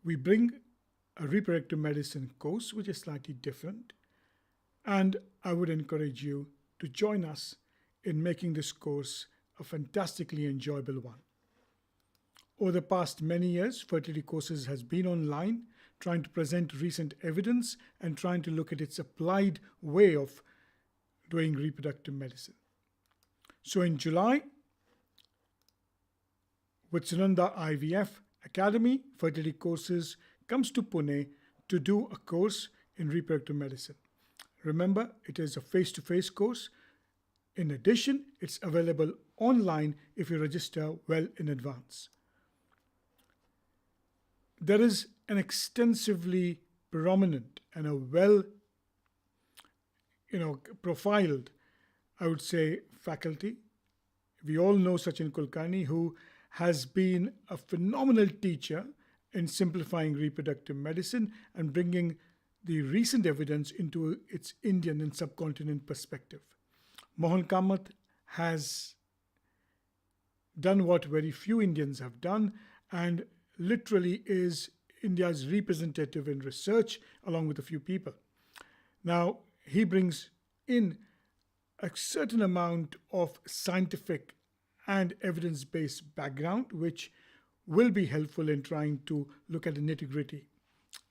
we bring a reproductive medicine course which is slightly different, and I would encourage you to join us in making this course a fantastically enjoyable one. Over the past many years, fertility courses has been online, trying to present recent evidence and trying to look at its applied way of doing reproductive medicine. So in July, with Sunanda IVF Academy, Fertility Courses comes to Pune to do a course in reproductive medicine. Remember, it is a face-to-face course. In addition, it's available online if you register well in advance. There is an extensively prominent and a well profiled, I would say, faculty. We all know Sachin Kulkarni, who has been a phenomenal teacher in simplifying reproductive medicine and bringing the recent evidence into its Indian and subcontinent perspective. Mohan Kamath has done what very few Indians have done and literally is India's representative in research along with a few people. Now, he brings in a certain amount of scientific and evidence-based background, which will be helpful in trying to look at the nitty-gritty.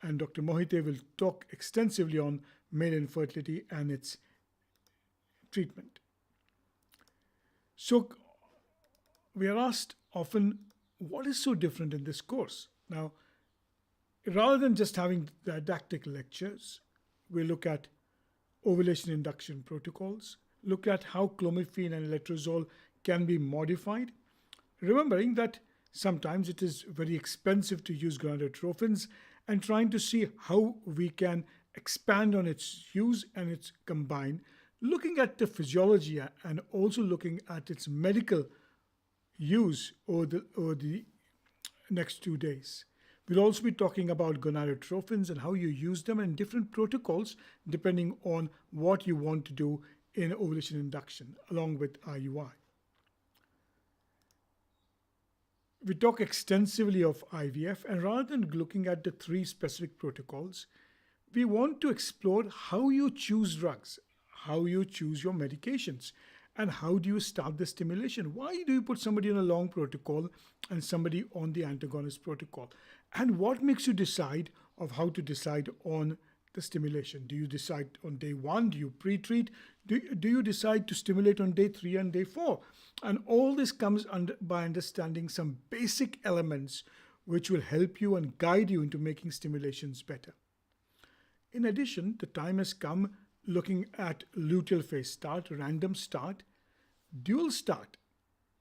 And Dr. Mohite will talk extensively on male infertility and its treatment. So we are asked often, what is so different in this course? Now, rather than just having didactic lectures, we look at ovulation induction protocols, look at how clomiphene and letrozole can be modified, remembering that sometimes it is very expensive to use gonadotrophins, and trying to see how we can expand on its use and its combine, looking at the physiology and also looking at its medical use over the next 2 days. We'll also be talking about gonadotrophins and how you use them in different protocols depending on what you want to do in ovulation induction along with IUI. We talk extensively of IVF, and rather than looking at the 3 specific protocols, we want to explore how you choose drugs, how you choose your medications, and how do you start the stimulation. Why do you put somebody on a long protocol and somebody on the antagonist protocol? And what makes you decide of how to decide on the stimulation? Do you decide on day 1? Do you pre-treat? Do you decide to stimulate on day 3 and day 4? And all this comes by understanding some basic elements which will help you and guide you into making stimulations better. In addition, the time has come looking at luteal phase start, random start, dual start,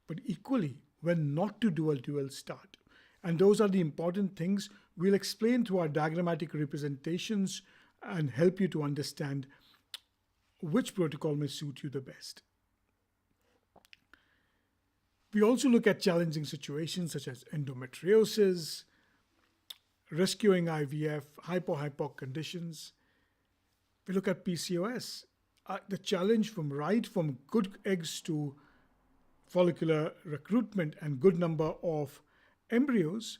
but equally when not to do a dual start. And those are the important things we'll explain through our diagrammatic representations and help you to understand which protocol may suit you the best. We also look at challenging situations such as endometriosis, rescuing IVF, hypo-hypoc conditions. We look at PCOS, the challenge from good eggs to follicular recruitment and good number of embryos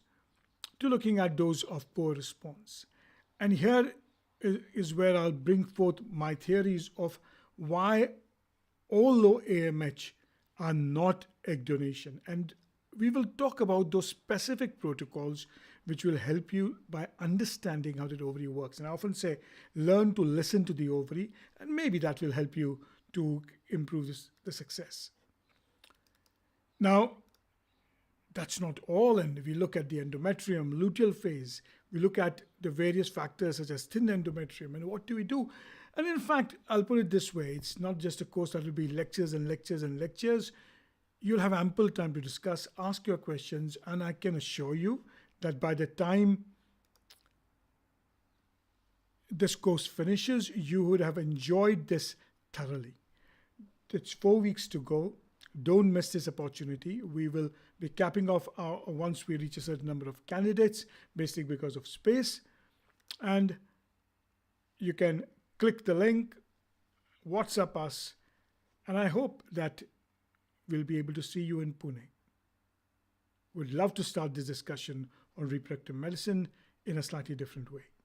to looking at those of poor response. And here is where I'll bring forth my theories of why all low AMH are not egg donation. And we will talk about those specific protocols which will help you by understanding how the ovary works. And I often say, learn to listen to the ovary, and maybe that will help you to improve the success. Now, that's not all, and we look at the endometrium, luteal phase, we look at the various factors such as thin endometrium, and what do we do? And in fact, I'll put it this way, it's not just a course that will be lectures and lectures and lectures. You'll have ample time to discuss, ask your questions, and I can assure you that by the time this course finishes, you would have enjoyed this thoroughly. It's 4 weeks to go. Don't miss this opportunity. We will be capping off once we reach a certain number of candidates, basically because of space. And you can click the link, WhatsApp us, and I hope that we'll be able to see you in Pune. We'd love to start this discussion on reproductive medicine. in a slightly different way.